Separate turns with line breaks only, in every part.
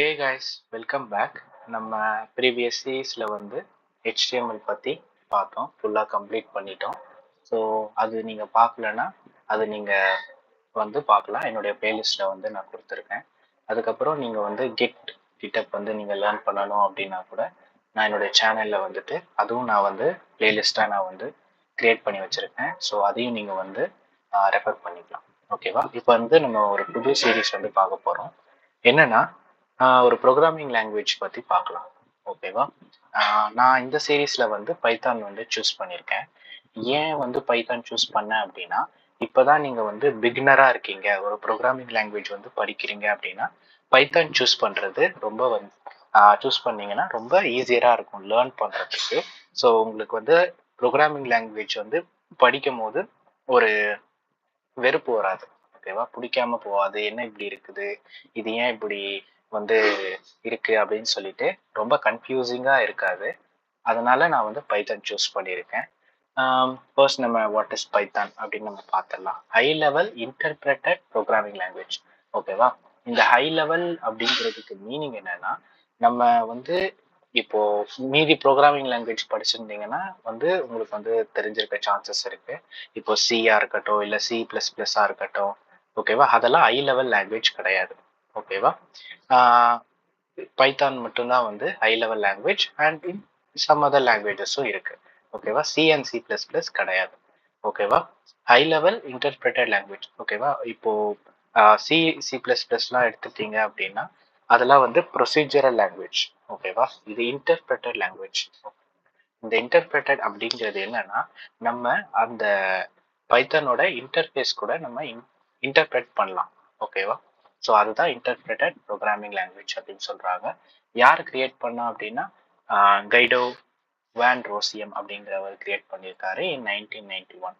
Hey guys, welcome back. நம்ம previous சீரீஸ்ல வந்து HTML பத்தி பார்த்தோம், ஃபுல்லா கம்ப்ளீட் பண்ணிட்டோம். ஸோ அது நீங்க பார்க்கலன்னா அது நீங்க வந்து பார்க்கலாம். என்னுடைய பிளேலிஸ்ட்ல வந்து நான் கொடுத்துருக்கேன். அதுக்கப்புறம் நீங்க வந்து கிட்டப் வந்து நீங்க லேர்ன் பண்ணணும் அப்படின்னா கூட நான் என்னுடைய சேனல்ல வந்துட்டு அதுவும் நான் வந்து பிளேலிஸ்டா நான் வந்து கிரியேட் பண்ணி வச்சிருக்கேன். ஸோ அதையும் நீங்க வந்து ரெஃபர் பண்ணிக்கலாம். ஓகேவா? இப்போ வந்து நம்ம ஒரு புது சீரீஸ் வந்து பார்க்க போறோம். என்னன்னா ஒரு ப்ரோக்ராமிங் லாங்குவேஜ் பற்றி பார்க்கலாம். ஓகேவா? நான் இந்த சீரீஸில் வந்து பைத்தான் வந்து சூஸ் பண்ணியிருக்கேன். ஏன் வந்து பைத்தான் சூஸ் பண்ணேன் அப்படின்னா, இப்போ தான் நீங்கள் வந்து பிகினராக இருக்கீங்க, ஒரு ப்ரோக்ராமிங் லாங்குவேஜ் வந்து படிக்கிறீங்க அப்படின்னா பைத்தான் சூஸ் பண்ணுறது ரொம்ப வந்து சூஸ் பண்ணீங்கன்னா ரொம்ப ஈஸியராக இருக்கும் லேர்ன் பண்ணுறதுக்கு. ஸோ உங்களுக்கு வந்து ப்ரோக்ராமிங் லாங்குவேஜ் வந்து படிக்கும் போது ஒரு வெறுப்பு வராது. ஓகேவா? பிடிக்காம போகாது. என்ன இப்படி இருக்குது, இது ஏன் இப்படி வந்து இருக்கு அப்படின்னு சொல்லிட்டு ரொம்ப கன்ஃபியூசிங்கா இருக்காது. அதனால நான் வந்து பைத்தான் சூஸ் பண்ணியிருக்கேன். ஃபர்ஸ்ட் நம்ம வாட் இஸ் பைத்தான் அப்படின்னு நம்ம பார்த்துடலாம். High level interpreted programming language. ஓகேவா? இந்த ஹை லெவல் அப்படிங்கிறதுக்கு மீனிங் என்னன்னா, நம்ம வந்து இப்போ மீதி ப்ரோக்ராமிங் லாங்குவேஜ் படிச்சிருந்தீங்கன்னா வந்து உங்களுக்கு வந்து தெரிஞ்சிருக்க சான்சஸ் இருக்கு. இப்போ சியா இருக்கட்டும், இல்லை C++ஆ இருக்கட்டும். ஓகேவா? அதெல்லாம் ஹை லெவல் லாங்குவேஜ் கிடையாது. ஓகேவா? பைத்தான் மட்டும்தான் வந்து high level language and in some other லாங்குவேஜஸும் இருக்கு. ஓகேவா? C அண்ட் C++ கிடையாது. ஓகேவா? High level interpreted language. ஓகேவா? இப்போ C++லாம் எடுத்துட்டீங்க அப்படின்னா அதெல்லாம் வந்து ப்ரொசீஜரல் லாங்குவேஜ். ஓகேவா? இது இன்டர்பிரட்டட் லாங்குவேஜ். இந்த இன்டர்பிரட்டட் அப்படிங்கிறது என்னன்னா, நம்ம அந்த பைத்தானோட இன்டர்ஃபேஸ் கூட நம்ம இன்டர்பிரட் பண்ணலாம். ஓகேவா? ஸோ அதுதான் இன்டர்பிரட்டட் ப்ரோக்ராமிங் லாங்குவேஜ் அப்படின்னு சொல்றாங்க. யார் கிரியேட் பண்ணா அப்படின்னா கைடோ வேன் ரோசியம் அப்படிங்கிறவர் கிரியேட் பண்ணியிருக்காரு இன் 1991.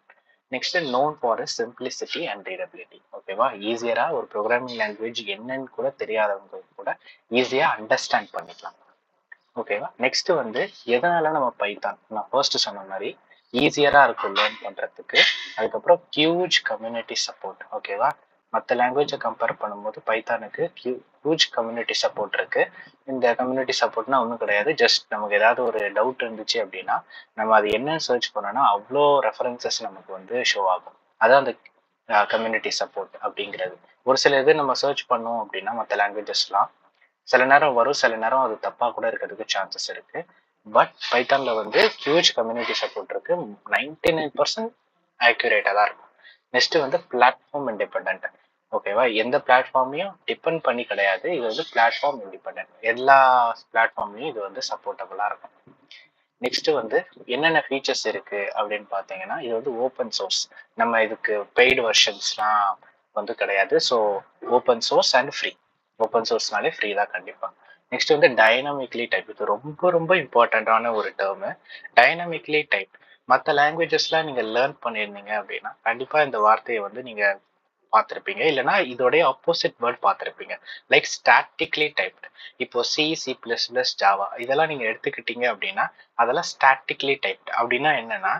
Next known for simplicity and readability. ஓகேவா? ஈஸியரா ஒரு ப்ரோக்ராமிங் லாங்குவேஜ் என்னன்னு கூட தெரியாதவங்க கூட ஈஸியா அண்டர்ஸ்டாண்ட் பண்ணிக்கலாம். ஓகேவா? நெக்ஸ்ட் வந்து எதனால நம்ம பைத்தான், நான் ஃபர்ஸ்ட் சொன்ன மாதிரி ஈஸியரா இருக்கும் லேர்ன் பண்றதுக்கு. அதுக்கப்புறம் ஹியூஜ் கம்யூனிட்டி சப்போர்ட். ஓகேவா? மற்ற லாங்குவேஜை கம்பேர் பண்ணும்போது பைத்தானுக்கு ஹியூஜ் கம்யூனிட்டி சப்போர்ட் இருக்கு. இந்த கம்யூனிட்டி சப்போர்ட்னா ஒன்றும் கிடையாது, ஜஸ்ட் நமக்கு ஏதாவது ஒரு டவுட் இருந்துச்சு அப்படின்னா நம்ம அது என்னன்னு சர்ச் பண்ணோம்னா அவ்வளோ ரெஃபரன்சஸ் நமக்கு வந்து ஷோ ஆகும். அதான் அந்த கம்யூனிட்டி சப்போர்ட் அப்படிங்கிறது. ஒரு சில இது நம்ம சர்ச் பண்ணோம் அப்படின்னா மற்ற லாங்குவேஜஸ்லாம் சில நேரம் வரும், சில நேரம் அது தப்பா கூட இருக்கிறதுக்கு சான்சஸ் இருக்கு. பட் பைத்தான்ல வந்து ஹியூஜ் கம்யூனிட்டி சப்போர்ட் இருக்கு. 99% ஆக்யூரேட்டா தான் இருக்கும். நெக்ஸ்ட் வந்து பிளாட்ஃபார்ம் இண்டிபெண்ட். ஓகேவா? எந்த பிளாட்ஃபார்மையும் டிபெண்ட் பண்ணி கிடையாது. இது வந்து பிளாட்ஃபார்ம் இண்டிபெண்ட். எல்லா பிளாட்ஃபார்ம்லையும் இது வந்து சப்போர்ட்டபுளா இருக்கும். நெக்ஸ்ட் வந்து என்னென்ன ஃபீச்சர்ஸ் இருக்கு அப்படின்னு பார்த்தீங்கன்னா, இது வந்து ஓப்பன் சோர்ஸ். நம்ம இதுக்கு பெய்டு வெர்ஷன்ஸ்லாம் வந்து கிடையாது. So open source and free. Open சோர்ஸ்னாலே ஃப்ரீ தான் கண்டிப்பா. நெக்ஸ்ட் வந்து டைனமிக்லி டைப். இது ரொம்ப ரொம்ப இம்பார்ட்டண்ட்டான ஒரு டேர்மு. Dynamically type. மற்ற லாங்குவேஜஸ்லாம் நீங்க லேர்ன் பண்ணியிருந்தீங்க அப்படின்னா கண்டிப்பா இந்த வார்த்தையை வந்து நீங்க பார்த்துருப்பீங்க, இல்லைன்னா இதோடைய ஆப்போசிட் வேர்ட் பார்த்துருப்பீங்க. Like statically typed. இப்போ C++, ஜாவா இதெல்லாம் நீங்க எடுத்துக்கிட்டீங்க அப்படின்னா அதெல்லாம் ஸ்டாட்டிக்லி டைப்டு. அப்படின்னா என்னன்னா,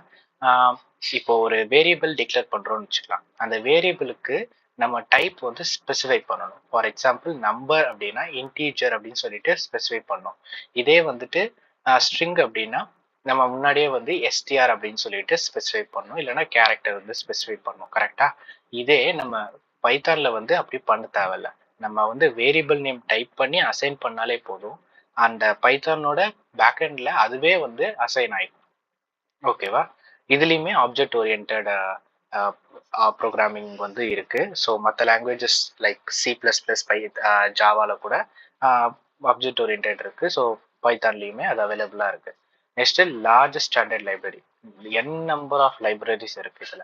இப்போ ஒரு வேரியபிள் டிக்ளேர் பண்றோம்னு வச்சுக்கலாம். அந்த வேரியபிளுக்கு நம்ம டைப் வந்து ஸ்பெசிஃபை பண்ணணும். ஃபார் எக்ஸாம்பிள் நம்பர் அப்படின்னா இன்டீஜர் அப்படின்னு சொல்லிட்டு ஸ்பெசிஃபை பண்ணணும். இதே வந்துட்டு ஸ்ட்ரிங் அப்படின்னா நம்ம முன்னாடியே வந்து STR அப்படின்னு சொல்லிட்டு ஸ்பெசிஃபை பண்ணணும், இல்லைன்னா கேரக்டர் வந்து ஸ்பெசிஃபை பண்ணணும். கரெக்டா? இதே நம்ம பைத்தான்ல வந்து அப்படி பண்ண தேவையில்ல. நம்ம வந்து வேரியபிள் நேம் டைப் பண்ணி அசைன் பண்ணாலே போதும். அந்த பைத்தானோட பேக்எண்ட்ல அதுவே வந்து அசைன் ஆயிடும். ஓகேவா? இதுலயுமே ஆப்ஜெக்ட் ஓரியன்டட் ப்ரோக்ராமிங் வந்து இருக்கு. ஸோ மற்ற லாங்குவேஜஸ் லைக் C++, ஜாவால கூட ஆப்ஜெக்ட் ஓரியன்டட் இருக்கு. ஸோ பைத்தான்லயுமே அது அவைலபிளா இருக்கு. Next large standard library. Number of libraries இருக்கு இதுல.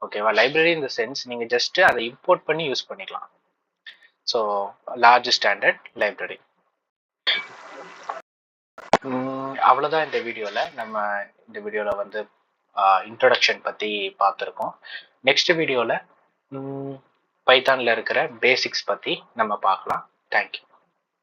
ஓகேவா? லைப்ரரி இந்த சென்ஸ் நீங்க ஜஸ்ட் அதை இம்போர்ட் பண்ணி யூஸ் பண்ணிக்கலாம். So large standard library. அவ்வளோதான் இந்த வீடியோவில். நம்ம இந்த வீடியோவில் வந்து இன்ட்ரொடக்ஷன் பற்றி பார்த்துருக்கோம். நெக்ஸ்ட் வீடியோவில் பைத்தானில் இருக்கிற பேசிக்ஸ் பற்றி நம்ம பார்க்கலாம். தேங்க்யூ.